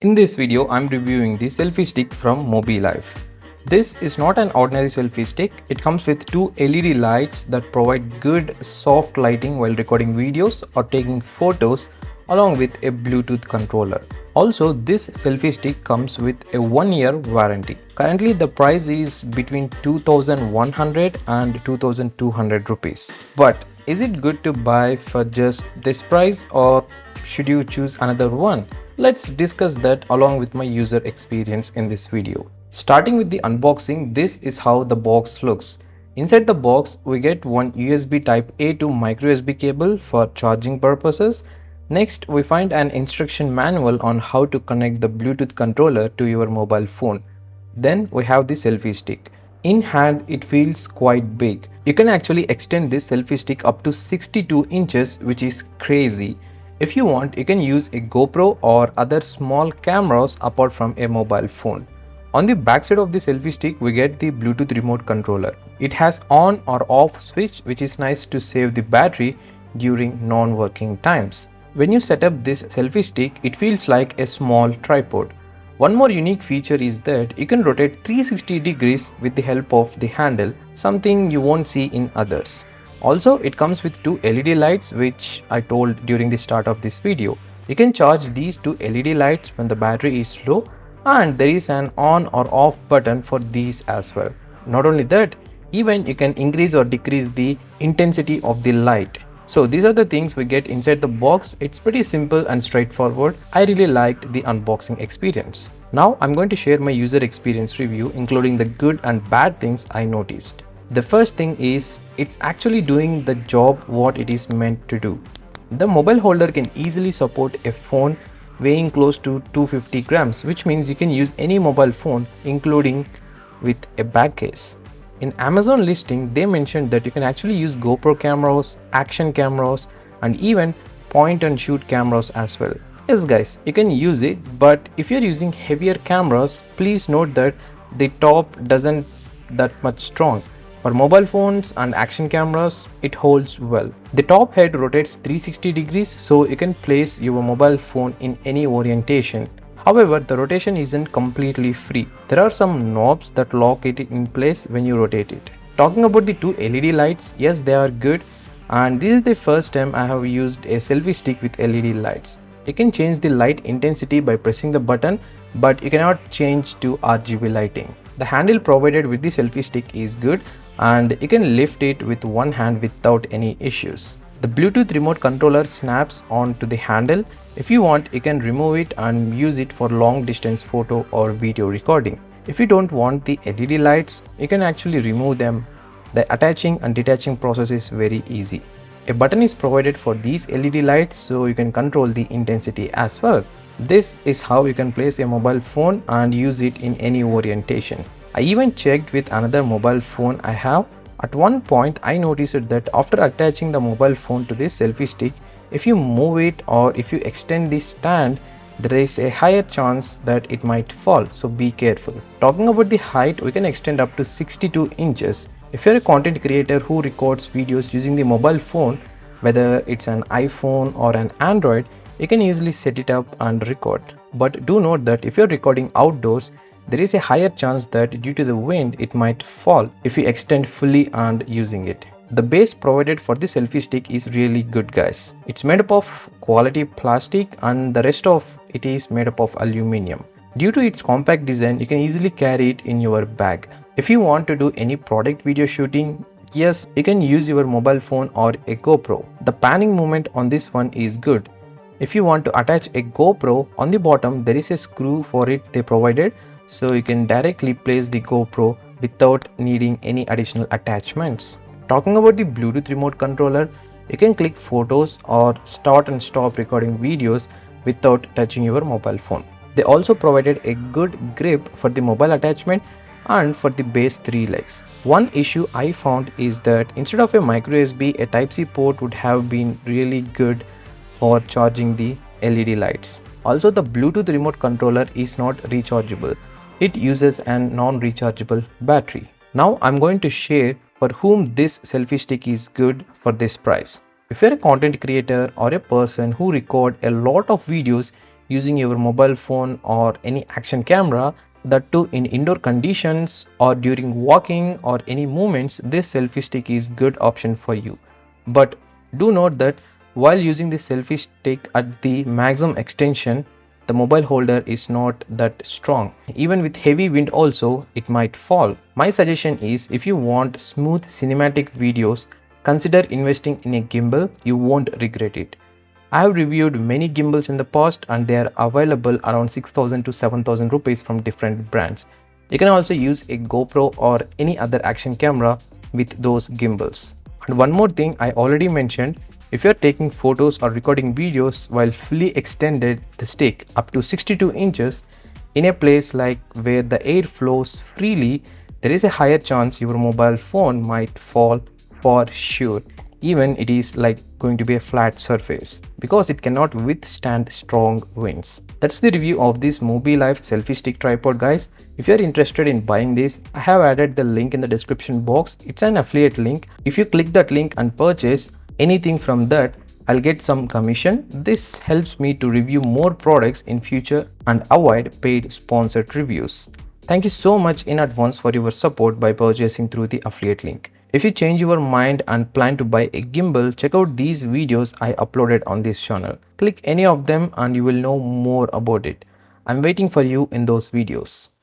In this video, I'm reviewing the selfie stick from Mobilife. This is not an ordinary selfie stick. It comes with two LED lights that provide good soft lighting while recording videos or taking photos, along with a Bluetooth controller. Also, this selfie stick comes with a 1-year warranty. Currently, the price is between 2100 and 2200 rupees. But is it good to buy for just this price, or should you choose another one? Let's discuss that along with my user experience in this video. Starting with the unboxing, this is how the box looks. Inside the box, we get one USB type A to micro USB cable for charging purposes. Next, we find an instruction manual on how to connect the Bluetooth controller to your mobile phone. Then we have the selfie stick. In hand, it feels quite big. You can actually extend this selfie stick up to 62 inches, which is crazy. If you want, you can use a GoPro or other small cameras apart from a mobile phone. On the back side of the selfie stick, we get the Bluetooth remote controller. It has on or off switch, which is nice to save the battery during non-working times. When you set up this selfie stick, it feels like a small tripod. One more unique feature is that you can rotate 360 degrees with the help of the handle, something you won't see in others. Also, it comes with two LED lights, which I told during the start of this video. You can charge these two LED lights when the battery is low, and there is an on or off button for these as well. Not only that, even you can increase or decrease the intensity of the light. So these are the things we get inside the box. It's pretty simple and straightforward. I really liked the unboxing experience. Now I'm going to share my user experience review, including the good and bad things I noticed. The first thing is, it's actually doing the job what it is meant to do. The mobile holder can easily support a phone weighing close to 250 grams, which means you can use any mobile phone, including with a bag case. In Amazon listing, they mentioned that you can actually use GoPro cameras, action cameras, and even point and shoot cameras as well. Yes guys, you can use it, but if you're using heavier cameras, please note that the top doesn't that much strong. For mobile phones and action cameras, it holds well. The top head rotates 360 degrees, so you can place your mobile phone in any orientation. However, the rotation isn't completely free. There are some knobs that lock it in place when you rotate it. Talking about the two LED lights, yes, they are good, and this is the first time I have used a selfie stick with LED lights. You can change the light intensity by pressing the button, but you cannot change to RGB lighting. The handle provided with the selfie stick is good, and you can lift it with one hand without any issues. The Bluetooth remote controller snaps onto the handle. If you want, you can remove it and use it for long distance photo or video recording. If you don't want the LED lights, you can actually remove them. The attaching and detaching process is very easy. A button is provided for these LED lights, so you can control the intensity as well. This is how you can place a mobile phone and use it in any orientation. I even checked with another mobile phone I have. At one point, I noticed that after attaching the mobile phone to this selfie stick, if you move it or if you extend the stand, there is a higher chance that it might fall, so be careful. Talking about the height, we can extend up to 62 inches. If you're a content creator who records videos using the mobile phone, whether it's an iPhone or an Android, you can easily set it up and record. But do note that if you're recording outdoors, there is a higher chance that due to the wind, it might fall if you extend fully and using it. The base provided for the selfie stick is really good guys. It's made up of quality plastic and the rest of it is made up of aluminum. Due to its compact design, you can easily carry it in your bag. If you want to do any product video shooting, yes, you can use your mobile phone or a GoPro. The panning movement on this one is good. If you want to attach a GoPro, on the bottom there is a screw for it they provided, so you can directly place the GoPro without needing any additional attachments. Talking about the Bluetooth remote controller, you can click photos or start and stop recording videos without touching your mobile phone. They also provided a good grip for the mobile attachment and for the base 3 legs. One issue I found is that instead of a micro USB, a Type-C port would have been really good for charging the LED lights. Also, the Bluetooth remote controller is not rechargeable. It uses a non-rechargeable battery. Now I'm going to share for whom this selfie stick is good for this price. If you're a content creator or a person who record a lot of videos using your mobile phone or any action camera, that too in indoor conditions or during walking or any movements, this selfie stick is good option for you. But do note that while using the selfie stick at the maximum extension, the mobile holder is not that strong. Even with heavy wind also, it might fall. My suggestion is, if you want smooth cinematic videos, consider investing in a gimbal. You won't regret it. I have reviewed many gimbals in the past and they are available around 6,000 to 7,000 rupees from different brands. You can also use a GoPro or any other action camera with those gimbals. And one more thing I already mentioned, if you're taking photos or recording videos while fully extended the stick up to 62 inches in a place like where the air flows freely, there is a higher chance your mobile phone might fall for sure, even it is like going to be a flat surface, because it cannot withstand strong winds. That's the review of this Mobilife selfie stick tripod, guys. If you are interested in buying this, I have added the link in the description box. It's an affiliate link. If you click that link and purchase anything from that, I'll get some commission. This helps me to review more products in future and avoid paid sponsored reviews. Thank you so much in advance for your support by purchasing through the affiliate link. If you change your mind and plan to buy a gimbal, check out these videos I uploaded on this channel. Click any of them and you will know more about it. I'm waiting for you in those videos.